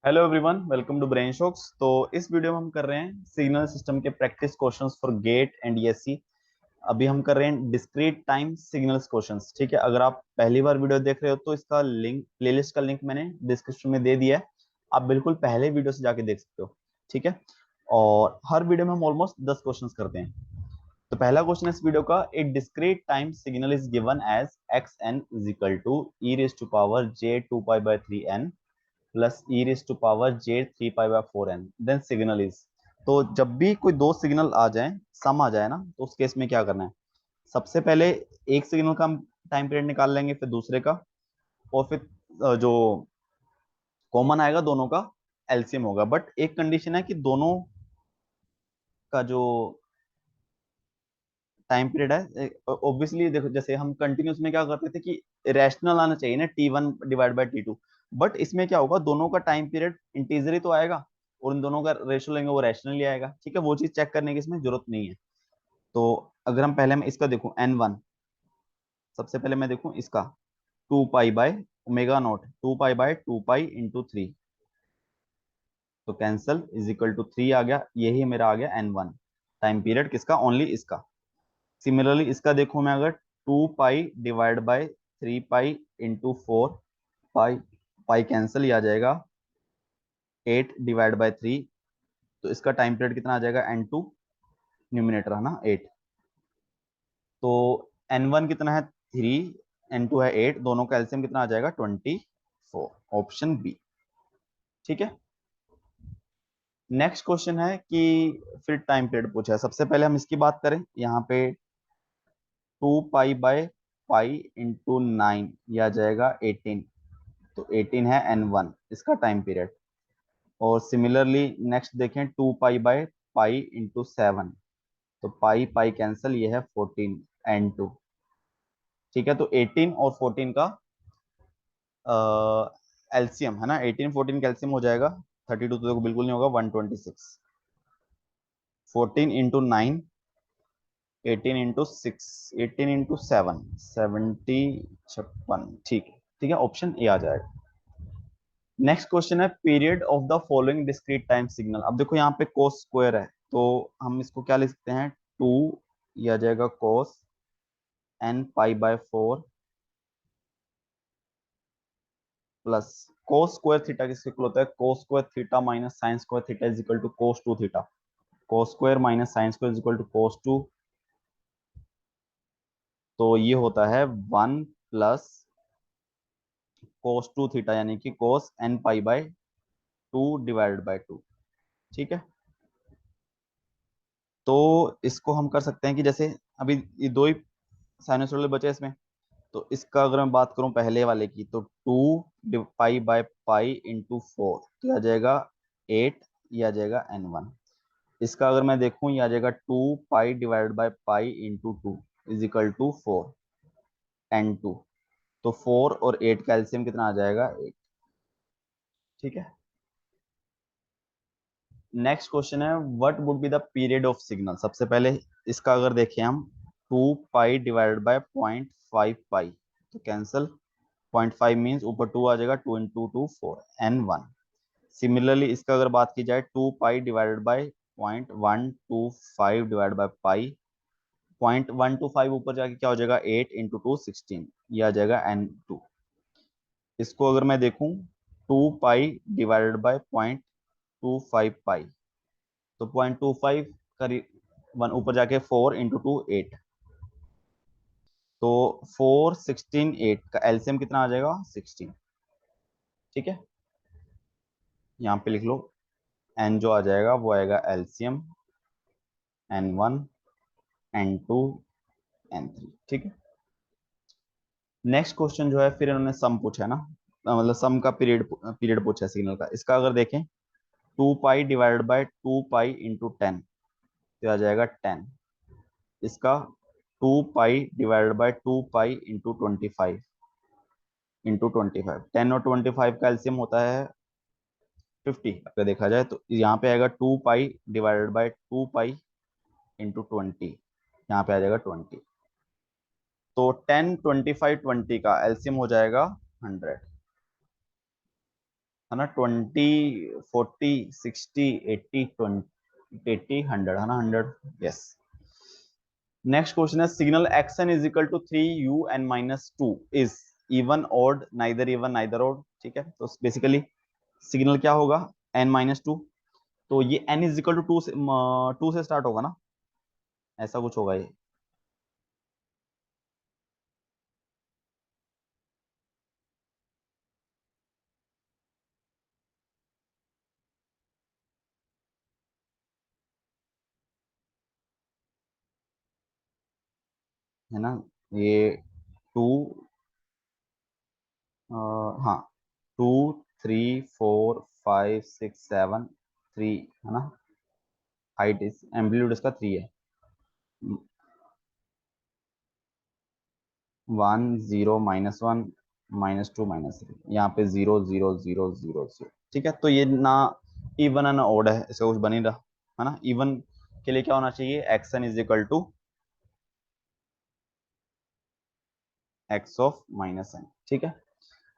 Hello everyone, welcome to brain shocks. तो इस video में हम कर रहे हैं सिग्नल सिस्टम के practice questions for GATE and ESC. अभी हम कर रहे हैं डिस्क्रीट टाइम सिग्नल्स क्वेश्चंस। ठीक है, अगर आप पहली बार वीडियो देख रहे हो तो इसका लिंक, प्लेलिस्ट का लिंक मैंने डिस्क्रिप्शन में दे दिया है। आप बिल्कुल पहले वीडियो से जाके देख सकते हो। ठीक है, और हर वीडियो में हम ऑलमोस्ट 10 क्वेश्चंस करते हैं। तो पहला क्वेश्चन है इस वीडियो का, a discrete time signal is given as x n is equal to e raise to power j 2 पाई/3 n plus e raise to power j 3 पाई/4 n, देन सिग्नल इज। तो जब भी कोई दो सिग्नल आ जाए, सम आ जाए ना, तो उस केस में क्या करना है? सबसे पहले एक सिग्नल का हम टाइम पीरियड निकाल लेंगे, फिर दूसरे का, और फिर जो कॉमन आएगा दोनों का एलसीएम होगा। बट एक कंडीशन है कि दोनों का जो टाइम पीरियड है, ऑब्वियसली देखो, जैसे हम कंटिन्यूस में क्या करते थे कि रैशनल आना चाहिए ना, T1/T2। बट इसमें क्या होगा, दोनों का टाइम पीरियड इंटीजर ही तो आएगा, और इन दोनों का रेशियो लेंगे वो रैशनल ही आएगा। ठीक है, वो चीज चेक करने की इसमें जरूरत नहीं है। तो अगर हम पहले मैं इसका देखूं N1, सबसे पहले मैं देखूं इसका 2 पाई/ओमेगा नॉट, 2 पाई/2 पाई × 3, तो कैंसल इज इक्वल टू 3 आ गया। यही मेरा आ गया N1 टाइम पीरियड, किसका? ओनली इसका। सिमिलरली इसका देखो मैं, अगर 2 पाई/3 पाई × 4, पाई पाई कैंसिल ही आ जाएगा, 8/3, तो इसका टाइम पीरियड कितना आ जाएगा? N2, न्यूमिनेटर है ना 8। तो N1 कितना है? 3, N2 है 8, दोनों का एलसीएम कितना आ जाएगा? 24, ऑप्शन बी। ठीक है, नेक्स्ट क्वेश्चन है कि फिर टाइम पीरियड पूछा है। सबसे पहले हम इसकी बात करें, यहाँ पे 2 पाई/पाई × 9, यह आ जाएगा 18, तो 18 है N1 इसका टाइम पीरियड। और सिमिलरली नेक्स्ट देखें, 2 पाई/पाई × 7, तो पाई पाई कैंसिल, ये है 14 N2। ठीक है, तो 18 और 14 का एलसीएम है ना, 18 14 का एलसीएम हो जाएगा 32, तो देखो बिल्कुल नहीं होगा, 126। 14 × 9, 18 × 6, 18 × 7, 70, 56। ठीक है, ठीक है, ऑप्शन ए आ जाएगा। नेक्स्ट क्वेश्चन है, period of the following discrete time signal. अब देखो यहाँ पे कोस स्क्वायर है, तो हम इसको क्या लिख सकते हैं? 2, यह आ जाएगा cos n π/4 plus cos square theta किसके इक्वल होता है? Cos square theta minus sine square theta is equal to cos 2 theta. Cos square minus sine square is equal to cos 2, तो ये होता है 1 प्लस कोस 2 थीटा, यानी कि कोस n π/2 divided by 2। ठीक है, तो इसको हम कर सकते हैं कि जैसे अभी ये दो ही साइनसोइडल बचे हैं इसमें, तो इसका अगर मैं बात करूं पहले वाले की, तो 2 पाई/पाई × 4, तो यह आ जाएगा 8, यह आ जाएगा N1। इसका अगर मैं देखूं, यह आ जाएगा 2 पाई/पाई × 2 इज इक्वल टू 4 N2। तो 4 और 8 का एलसीएम कितना आ जाएगा? 8। ठीक है, नेक्स्ट क्वेश्चन है, what would be the period of signal. सबसे पहले इसका अगर देखें हम, 2 पाई/0.5 पाई, तो कैंसल, 0.5 मीन्स ऊपर 2 आ जाएगा, 2 × 2 4 N1। सिमिलरली इसका अगर बात की जाए, 2 पाई/0.125 डिवाइड बाय पाई, 0.125 ऊपर जाके क्या हो जाएगा? 8 × 2 16, ये आ जाएगा N2। इसको अगर मैं देखूं, 2 पाई/0.25 पाई, तो 0.25 करीब 1 ऊपर जाके 4 × 2 8, तो 4 16 8 का एलसीएम कितना आ जाएगा? 16। ठीक है, यहाँ पे लिख लो, एन जो आ जाएगा वो आएगा एलसीएम N1, N2, N3। ठीक है, नेक्स्ट क्वेश्चन जो है, फिर इन्होंने सम पूछा है ना, मतलब सम का पीरियड पीरियड पूछा है सिग्नल का। इसका अगर देखें, 2 पाई/2 पाई × 10, तो आ जाएगा 10। इसका 2 पाई/2 पाई × 25 10 और 25 का एलसीएम होता है 50। अगर देखा जाए तो यहाँ पे आएगा 2 पाई/2 पाई × 20, यहाँ पे आ जाएगा 20। तो 10 25 20 का एलसीएम हो जाएगा 100। है ना, 20, 40, 60, 80, 20, 80, 100, है ना, 100, यस। नेक्स्ट क्वेश्चन है signal xn is equal to 3un-2 is even odd neither even neither odd, ठीक है। तो बेसिकली सिग्नल क्या होगा, n-2, तो ये n इज इक्वल टू 2 से स्टार्ट होगा ना, ऐसा कुछ होगा ये। है ना, ये 2, हाँ, 2, 3, 4, 5, 6, 7, 3, है ना, हाइट इस एम्पलीट्यूड इसका 3 है। 1, 0, -1, -2, -3, यहाँ पे 0, 0, 0, 0, 0, ठीक है। तो ये ना इवन है ना ओड है, इसका कुछ बन ही रहा, है ना। इवन के लिए क्या होना चाहिए, xn is equal to x of -n, ठीक है।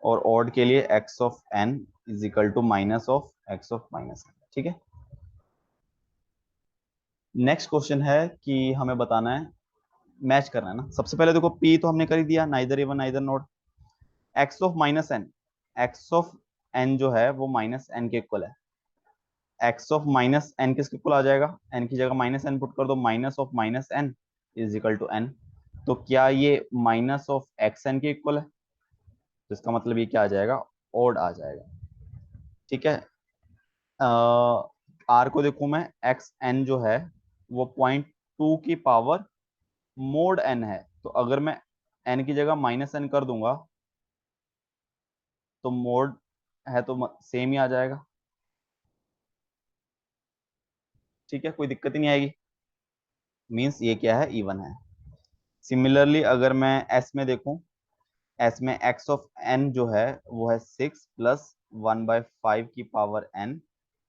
और ऑड के लिए x of n is equal to minus of x of -n, ठीक है। नेक्स्ट क्वेश्चन है कि हमें बताना है, मैच करना है ना। सबसे पहले देखो p तो हमने कर ही दिया, neither even neither not. x of -n, x of n जो है वो -n के इक्वल है। x ऑफ -n किसके इक्वल आ जाएगा, n की जगह -n पुट कर दो, minus of -n is equal to n। तो क्या ये माइनस ऑफ xn के इक्वल है, तो इसका मतलब ये क्या आ जाएगा, ओड आ जाएगा, ठीक है। आर को देखूं मैं, एक्स एन जो है वो 0.2 की पावर मोड एन है, तो अगर मैं एन की जगह -n कर दूंगा तो मोड है तो सेम ही आ जाएगा, ठीक है, कोई दिक्कत ही नहीं आएगी। मीन्स ये क्या है, इवन है। सिमिलरली अगर मैं एस में देखूं, एस में एक्स ऑफ एन जो है वो है 6 प्लस 1/5 की पावर n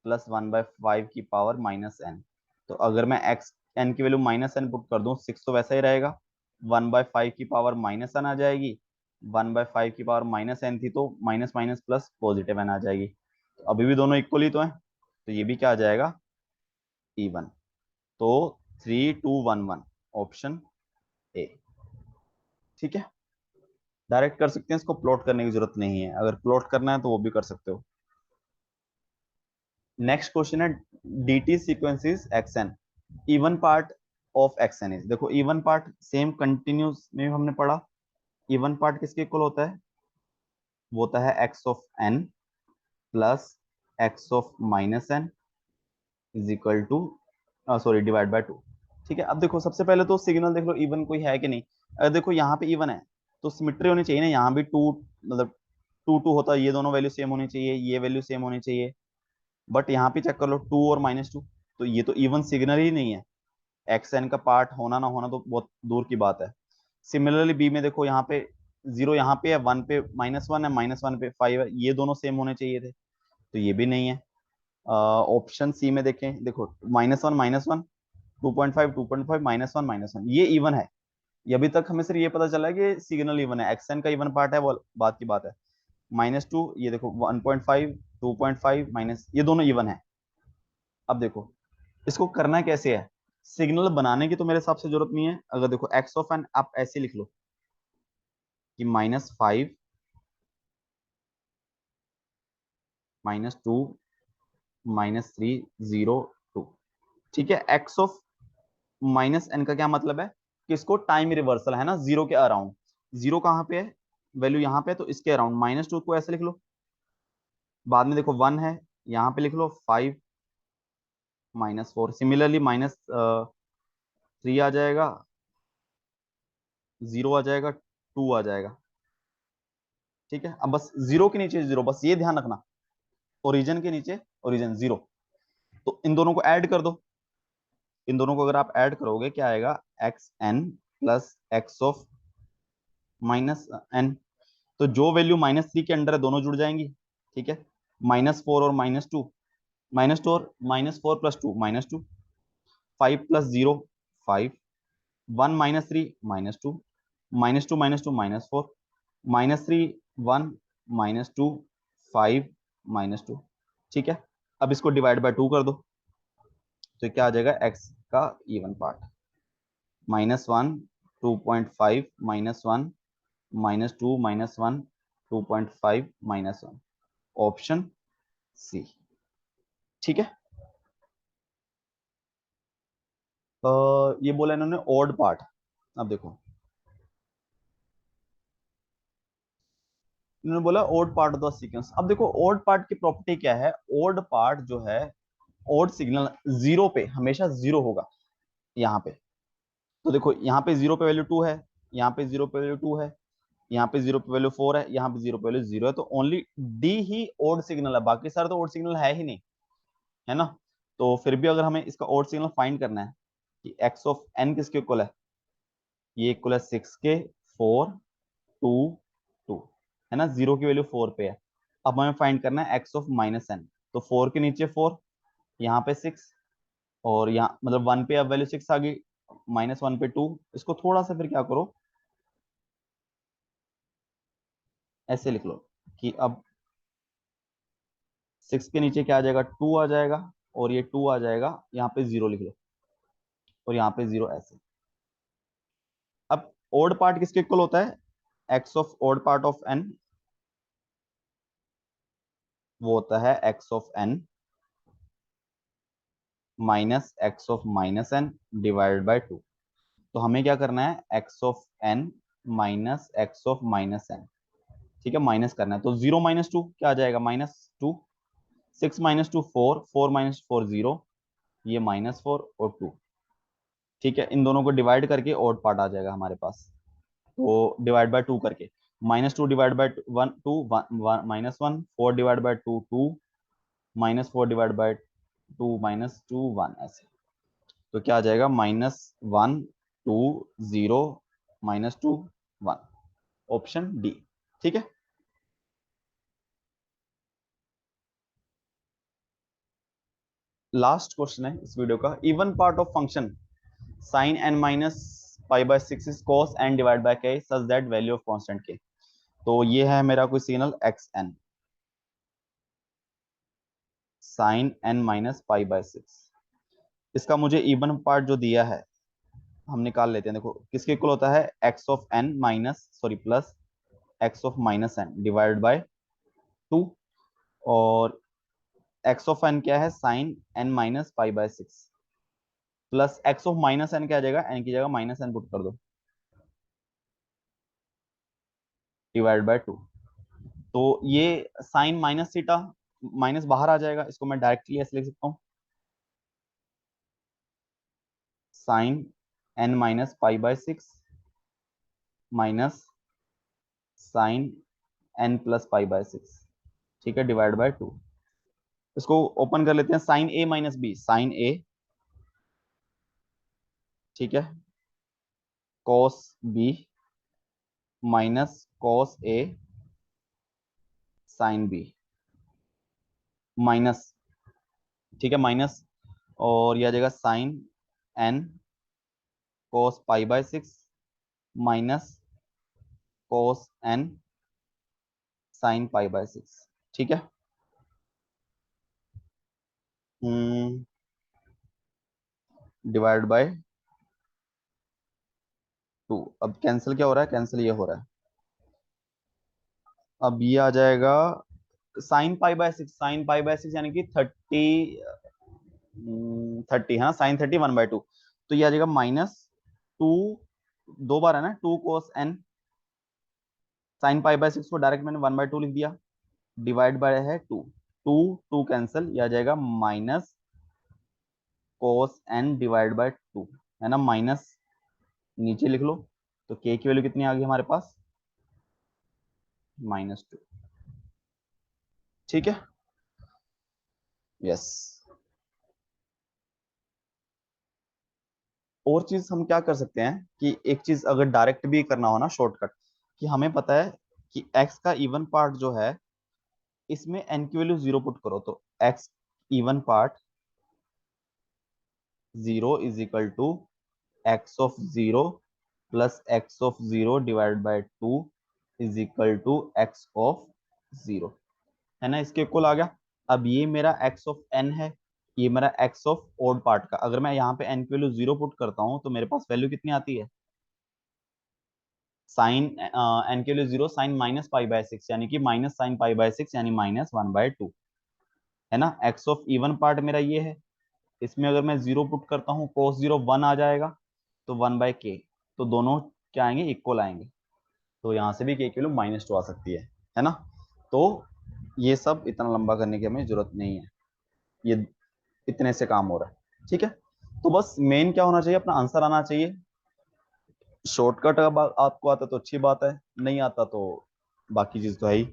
प्लस 1/5 की पावर -n। तो अगर मैं एक्स एन की वैल्यू -n पुट कर दूं, 6 तो वैसा ही रहेगा, 1/5 की पावर -n आ जाएगी, 1/5 की पावर -n थी तो minus minus plus positive n आ जाएगी। तो अभी भी दोनों इक्वल ही तो है, तो ये भी क्या आ जाएगा, इवन। तो 3, 2, 1, 1, ऑप्शन ए, ठीक है। डायरेक्ट कर सकते हैं, इसको प्लॉट करने की जरूरत नहीं है, अगर प्लॉट करना है तो वो भी कर सकते हो। नेक्स्ट क्वेश्चन है D T sequence is xn, even part of xn is, देखो इवन पार्ट सेम कंटिन्यूस में हमने पढ़ा, इवन पार्ट किसके इक्वल होता है, वो होता है x of n plus x of -n is equal to, sorry, divide by 2, ठीक है। अब देखो सबसे पहले तो सिग्नल देख लो इवन कोई है कि नहीं, अगर देखो यहाँ पे इवन है तो सिमिट्री होनी चाहिए ना, यहाँ भी 2, मतलब 2, 2 होता है, ये दोनों वैल्यू सेम होनी चाहिए, ये वैल्यू सेम होनी चाहिए, बट यहाँ पे चेक कर लो 2 और -2, तो ये तो इवन सिग्नल ही नहीं है, एक्स एन का पार्ट होना ना होना तो बहुत दूर की बात है। सिमिलरली बी में देखो, यहाँ पे 0 यहाँ पे है, 1 पे -1 है, -1 पे 5 है, ये दोनों सेम होने चाहिए थे, तो ये भी नहीं है। ऑप्शन सी में देखें, देखो -1, 2.5, 2.5, -1, ये इवन है। ये अभी तक हमें सिर्फ ये पता चला है कि सिग्नल इवन है, एक्सएन का इवन पार्ट है, वो बात की बात है। -2, ये देखो 1.5, 2.5 माइनस, ये दोनों इवन है। अब देखो इसको करना कैसे है, सिग्नल बनाने की तो मेरे हिसाब से जरूरत नहीं है, अगर देखो एक्स ऑफ एन आप ऐसे लिख लो कि -5, -2, -3, 0, 2, ठीक है। एक्स ऑफ -n का क्या मतलब है कि इसको टाइम रिवर्सल है ना, जीरो के अराउंड, जीरो कहाँ पे है, वैल्यू यहाँ पे है, तो इसके अराउंड -2 को ऐसे लिख लो, बाद में देखो 1 है, यहाँ पे लिख लो 5, -4, सिमिलरली -3 आ जाएगा, 0 आ जाएगा, 2 आ जाएगा, ठीक है। अब बस जीरो के नीचे जीरो, बस ये ध्यान रखना, ओरिजिन के नीचे ओरिजिन जीरो, तो इन दोनों को ऐड कर दो, इन दोनों को अगर आप ऐड करोगे क्या आएगा, x n plus x of -n, तो जो वैल्यू -3 के अंडर है दोनों जुड़ जाएंगी, ठीक है। -4 और -2, -2 और -4 + 2, -2, 5 + 0, 5, 1 -3, -2, -2, -2, -4, -3, 1, -2, 5, -2। ठीक है, अब इसको डिवाइड बाय 2 कर दो, तो क्या आ जाएगा x का इवन पार्ट, -1 2.5 -1 -2 -1 2.5 -1, ऑप्शन सी। ठीक है, ये बोला इन्होंने ऑड पार्ट। अब देखो इन्होंने बोला odd part of the sequence. अब देखो ओड पार्ट की प्रॉपर्टी क्या है, ओड पार्ट जो है, ओड सिग्नल जीरो पे हमेशा जीरो होगा यहाँ पे। तो देखो यहाँ पे जीरो पे वैल्यू 2 है, यहाँ पे जीरो पे वैल्यू 2 है, यहाँ पे जीरो पे वैल्यू 4 है, यहाँ पे जीरो पे वैल्यू 0 है, तो ओनली डी ही ओड सिग्नल है, बाकी सारे तो ओड सिग्नल है ही नहीं, है ना। तो फिर भी अगर हमें इसका ओड सिग्नल फाइंड करना है कि एक्स ऑफ एन किसके इक्वल है, ये इक्वल है 6 के 4 2 2, है ना, जीरो की वैल्यू 4 पे है। अब हमें फाइंड करना है एक्स ऑफ -n, तो 4 के नीचे 4, यहाँ पे 6, और यहाँ मतलब 1 पे अब वैल्यू 6 आ गई, -1 पे 2, इसको थोड़ा सा फिर क्या करो, ऐसे लिख लो कि अब 6 के नीचे क्या आ जाएगा, 2 आ जाएगा, और ये 2 आ जाएगा, यहाँ पे 0 लिख लो, और यहाँ पे 0 ऐसे। अब ओड पार्ट किसके इक्वल होता है, x of odd part of n, वो होता है x of n minus x of -n divided by 2। तो हमें क्या करना है, x of n minus x of -n, ठीक है, माइनस करना है, तो 0 -2 क्या आ जाएगा, -2, 6 -2 4, 4 -4 0, ये -4 और 2। ठीक है, इन दोनों को डिवाइड करके ओड पार्ट आ जाएगा हमारे पास, तो डिवाइड बाय 2 करके, -2 divide by 1 2 -1, 4 divide by 2 2, -4 divide by 2 -2 1 ऐसे। तो क्या आ जाएगा, -1 2 0 -2 1, ऑप्शन डी। ठीक है, लास्ट क्वेश्चन है इस वीडियो का, even part of function sin n minus pi by 6 is cos n divide by k such that value of constant k। तो ये है मेरा कोई signal x n, sin n minus pi by 6, इसका मुझे इवन पार्ट जो दिया है हम निकाल लेते हैं। देखो किसके इक्वल होता है, x of n minus sorry plus x of -n divide by 2, और एक्स ऑफ एन क्या है, sine n minus pi by 6, plus x of -n क्या आ जाएगा, n की जगह -n पुट कर दो, डिवाइड बाय 2। तो ये साइन माइनस थीटा माइनस बाहर आ जाएगा, इसको मैं डायरेक्टली ऐसे लिख सकता हूँ, sine n minus pi by 6 minus sine n plus pi by 6, ठीक है, डिवाइड बाय 2। इसको ओपन कर लेते हैं, sine a minus b, sine a, ठीक है, cos b minus cos a sine b minus, ठीक है, माइनस, और यह आ जाएगा sine n cos pi by 6 minus cos n sine pi by 6। ठीक है, डिवाइड बाय 2। अब कैंसिल क्या हो रहा है, कैंसिल ये हो रहा है, अब ये आ जाएगा sign pi by 6, sign pi by 6 यानी कि 30, हाँ साइन 30 1/2, तो ये आ जाएगा -2, दो बार है ना, 2 cos n, sine pi by 6 को डायरेक्ट मैंने 1/2 लिख दिया, डिवाइड बाय है 2, 2 2 कैंसिल, ये आ जाएगा minus cos n divide by 2, है ना, माइनस, नीचे लिख लो, तो k की वैल्यू कितनी आ गई हमारे पास, -2। ठीक है, यस। और चीज हम क्या कर सकते हैं कि एक चीज अगर डायरेक्ट भी करना हो ना शॉर्टकट, कि हमें पता है कि x का इवन पार्ट जो है, इसमें n की वैल्यू 0 पुट करो, तो x even part 0 is equal to x of 0 plus x of 0 divide by 2 is equal to x of 0, है ना, इसके इक्वल आ गया। अब ये मेरा एक्स ऑफ एन है, ये मेरा एक्स ऑफ ओड पार्ट का। अगर मैं यहाँ पे एन की वैल्यू 0 पुट करता हूँ तो मेरे पास वैल्यू कितनी आती है, साइन एन के लिए 0 साइन -π/6 यानी कि -sin π/6 यानी -1/2, है ना। एक्स ऑफ इवन पार्ट मेरा ये है, इसमें अगर मैं 0 पुट करता हूँ cos 0 1 आ जाएगा, तो 1/k, तो दोनों क्या आएंगे, इक्वल आएंगे। तो यहाँ से भी k की वैल्यू -2 आ सकती है ना। तो ये सब इतना लंबा करने की हमें जरूरत नहीं है, ये इतने से काम हो रहा है, ठीक है। तो बस मेन क्या होना चाहिए, अपना आंसर आना चाहिए। शॉर्टकट अब आपको आता तो अच्छी बात है, नहीं आता तो बाकी चीज तो है ही।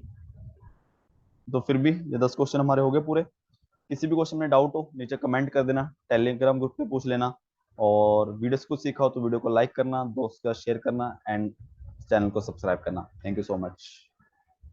तो फिर भी ये 10 क्वेश्चन हमारे हो गए पूरे। किसी भी क्वेश्चन में डाउट हो नीचे कमेंट कर देना, टेलीग्राम ग्रुप पे पूछ लेना। और वीडियो से कुछ सीखा हो तो वीडियो को लाइक करना, दोस्त का शेयर करना, एंड चैनल को सब्सक्राइब करना। Thank you so much.